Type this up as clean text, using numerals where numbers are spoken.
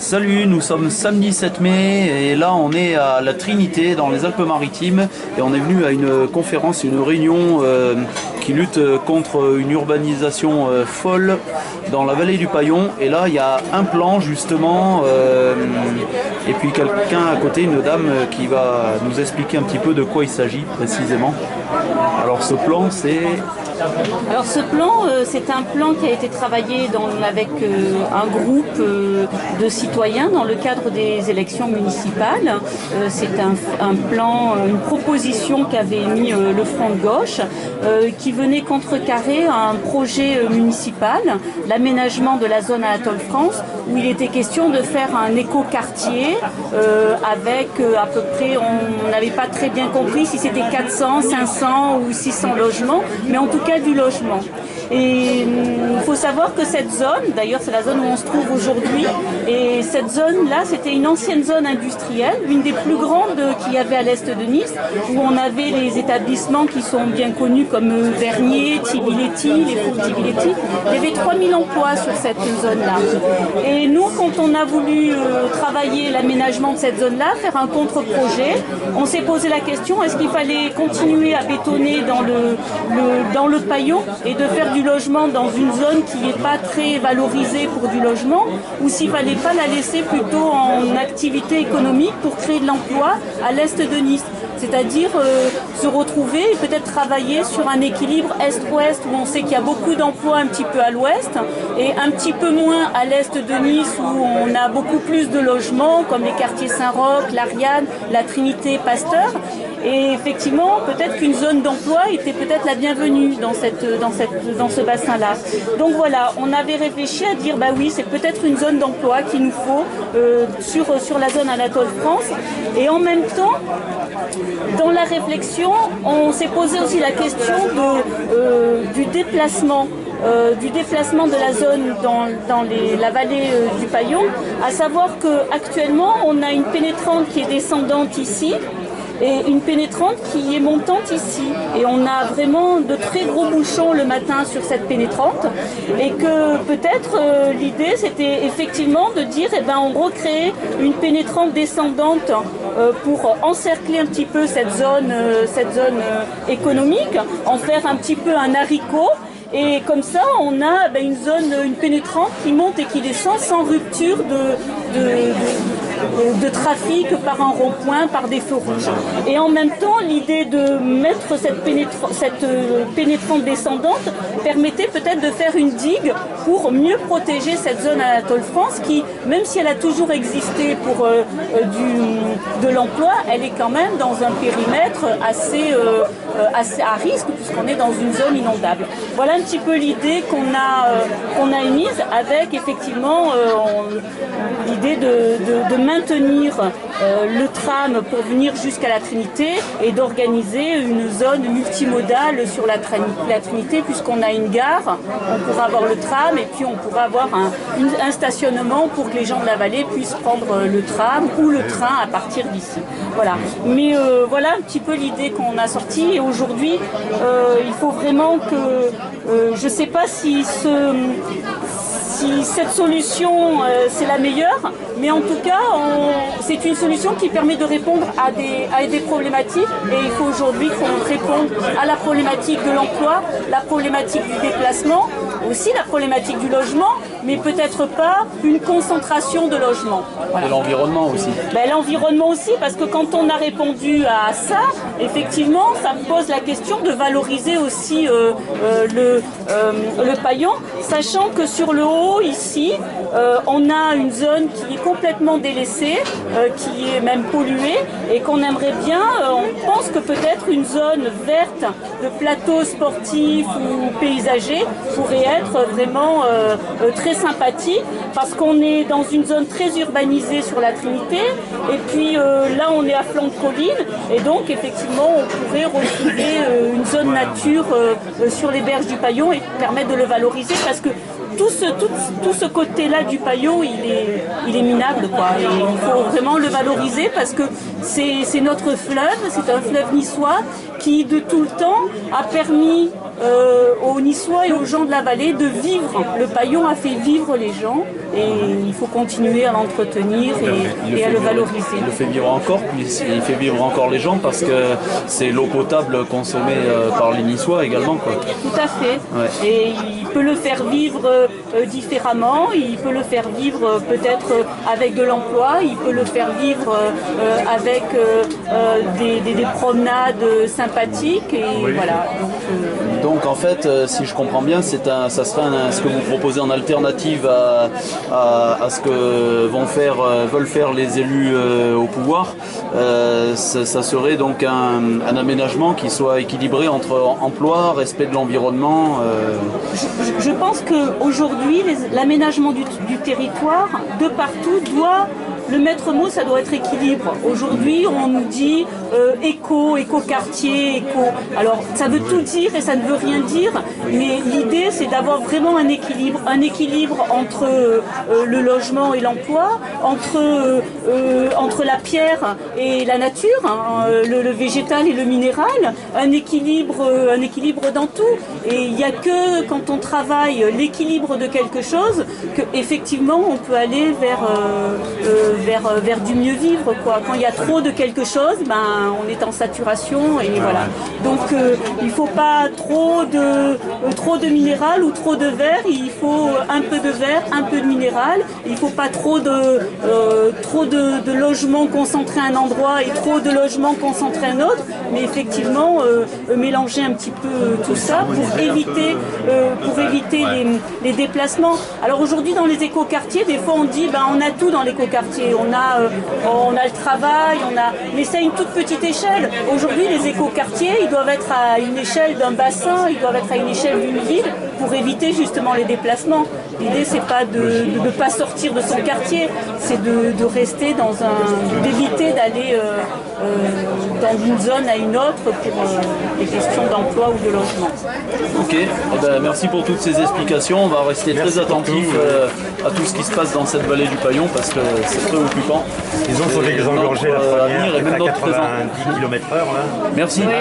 Salut, nous sommes samedi 7 mai et là on est à la Trinité dans les Alpes-Maritimes et on est venu à une conférence, une réunion qui lutte contre une urbanisation folle dans la vallée du Paillon. Et là il y a un plan justement et puis quelqu'un à côté, une dame qui va nous expliquer un petit peu de quoi il s'agit précisément. Alors ce plan c'est un plan qui a été travaillé avec un groupe de citoyens dans le cadre des élections municipales. C'est un plan, une proposition qu'avait mis le Front de gauche qui venait contrecarrer un projet municipal, l'aménagement de la zone Anatole France, où il était question de faire un écoquartier avec à peu près, on n'avait pas très bien compris si c'était 400, 500 ou 600 logements, mais en tout cas du logement. Et il faut savoir que cette zone, d'ailleurs c'est la zone où on se trouve aujourd'hui, et cette zone-là c'était une ancienne zone industrielle, une des plus grandes qu'il y avait à l'est de Nice, où on avait les établissements qui sont bien connus comme Vernier, Tibiletti, les fours Tibiletti. Il y avait 3000 emplois sur cette zone-là. Et nous, quand on a voulu travailler l'aménagement de cette zone-là, faire un contre-projet, on s'est posé la question, est-ce qu'il fallait continuer à bétonner dans le Paillon et de faire du logement dans une zone qui n'est pas très valorisée pour du logement, ou s'il ne fallait pas la laisser plutôt en activité économique pour créer de l'emploi à l'est de Nice. C'est-à-dire se retrouver et peut-être travailler sur un équilibre est-ouest où on sait qu'il y a beaucoup d'emplois un petit peu à l'ouest et un petit peu moins à l'est de Nice où on a beaucoup plus de logements comme les quartiers Saint-Roch, l'Ariane, la Trinité, Pasteur. Et effectivement, peut-être qu'une zone d'emploi était peut-être la bienvenue dans ce bassin-là. Donc voilà, on avait réfléchi à dire, bah oui, c'est peut-être une zone d'emploi qu'il nous faut sur la zone Anatole France. Et en même temps, dans la réflexion, on s'est posé aussi la question du déplacement. Du déplacement de la zone dans la vallée du Paillon, à savoir qu'actuellement, on a une pénétrante qui est descendante ici, et une pénétrante qui est montante ici. Et on a vraiment de très gros bouchons le matin sur cette pénétrante. Et que peut-être l'idée c'était effectivement de dire on recrée une pénétrante descendante pour encercler un petit peu cette zone économique, en faire un petit peu un haricot. Et comme ça, on a une pénétrante qui monte et qui descend sans rupture de trafic par un rond-point, par des feux rouges. Et en même temps, l'idée de mettre cette pénétrante descendante permettait peut-être de faire une digue pour mieux protéger cette zone Anatole France qui, même si elle a toujours existé pour de l'emploi, elle est quand même dans un périmètre assez à risque puisqu'on est dans une zone inondable. Voilà un petit peu l'idée qu'on a émise avec effectivement l'idée de maintenir le tram pour venir jusqu'à la Trinité et d'organiser une zone multimodale sur la Trinité puisqu'on a une gare, on pourra avoir le tram et puis on pourra avoir un stationnement pour que les gens de la vallée puissent prendre le tram ou le train à partir d'ici. Voilà. Mais voilà un petit peu l'idée qu'on a sortie et aujourd'hui il faut vraiment que je ne sais pas si cette solution c'est la meilleure, mais en tout cas c'est une solution qui permet de répondre à des problématiques et il faut aujourd'hui qu'on réponde à la problématique de l'emploi, la problématique du déplacement, aussi la problématique du logement, mais peut-être pas une concentration de logements. Voilà. Et l'environnement aussi. L'environnement aussi, parce que quand on a répondu à ça, effectivement, ça pose la question de valoriser aussi le Paillon, sachant que sur le haut, ici, on a une zone qui est complètement délaissée, qui est même polluée, et qu'on aimerait bien, on pense que peut-être une zone verte de plateaux sportifs ou paysagers pourrait être vraiment très sympathique, parce qu'on est dans une zone très urbanisée sur la Trinité, et puis là on est à flanc de colline, et donc effectivement on pourrait retrouver une zone nature sur les berges du Paillon et permettre de le valoriser, parce que tout ce côté-là du Paillon, il est minable. inaliénable, quoi. Et il faut vraiment le valoriser parce que c'est notre fleuve, c'est un fleuve niçois qui de tout le temps a permis aux Niçois et aux gens de la vallée de vivre. Le Paillon a fait vivre les gens et il faut continuer à l'entretenir et à le valoriser. Il le fait vivre encore, il fait vivre encore les gens parce que c'est l'eau potable consommée par les Niçois également, quoi. Tout à fait. Ouais. Et il peut le faire vivre différemment, il peut le faire vivre peut-être avec de l'emploi, il peut le faire vivre avec des promenades sympathiques et voilà. Donc en fait, si je comprends bien, ça serait ce que vous proposez en alternative à ce que veulent faire les élus au pouvoir. Ça serait donc un aménagement qui soit équilibré entre emploi, respect de l'environnement. Je pense qu'aujourd'hui, l'aménagement du territoire, de partout, le maître mot, ça doit être équilibre. Aujourd'hui, on nous dit éco-quartier, éco. Alors, ça veut tout dire et ça ne veut rien dire, mais l'idée, c'est d'avoir vraiment un équilibre entre le logement et l'emploi, entre la pierre et la nature, hein, le végétal et le minéral, un équilibre dans tout. Et il n'y a que quand on travaille l'équilibre de quelque chose qu'effectivement on peut aller vers du mieux vivre, quoi. Quand il y a trop de quelque chose, on est en saturation et voilà. Donc il ne faut pas trop de minéral ou trop de verre, il faut un peu de verre, un peu de minéral. Il ne faut pas trop de logements concentrés à un endroit et trop de logements concentrés à un autre, mais effectivement mélanger un petit peu tout ça pour éviter les déplacements. Alors aujourd'hui dans les écoquartiers, des fois on dit on a tout dans l'écoquartier, on a le travail, mais c'est à une toute petite échelle. Aujourd'hui les écoquartiers, ils doivent être à une échelle d'un bassin, ils doivent être à une échelle d'une ville pour éviter justement les déplacements. L'idée c'est pas de ne pas sortir de son quartier, c'est de rester d'éviter d'aller dans une zone à une autre pour des questions d'emploi ou de logement. Ok, merci pour toutes ces explications. On va rester très attentif à tout ce qui se passe dans cette vallée du Paillon parce que c'est très occupant. Ils ont sauvé les engorgés la première, et même à notre présent. 90 km/h. Merci. Oui.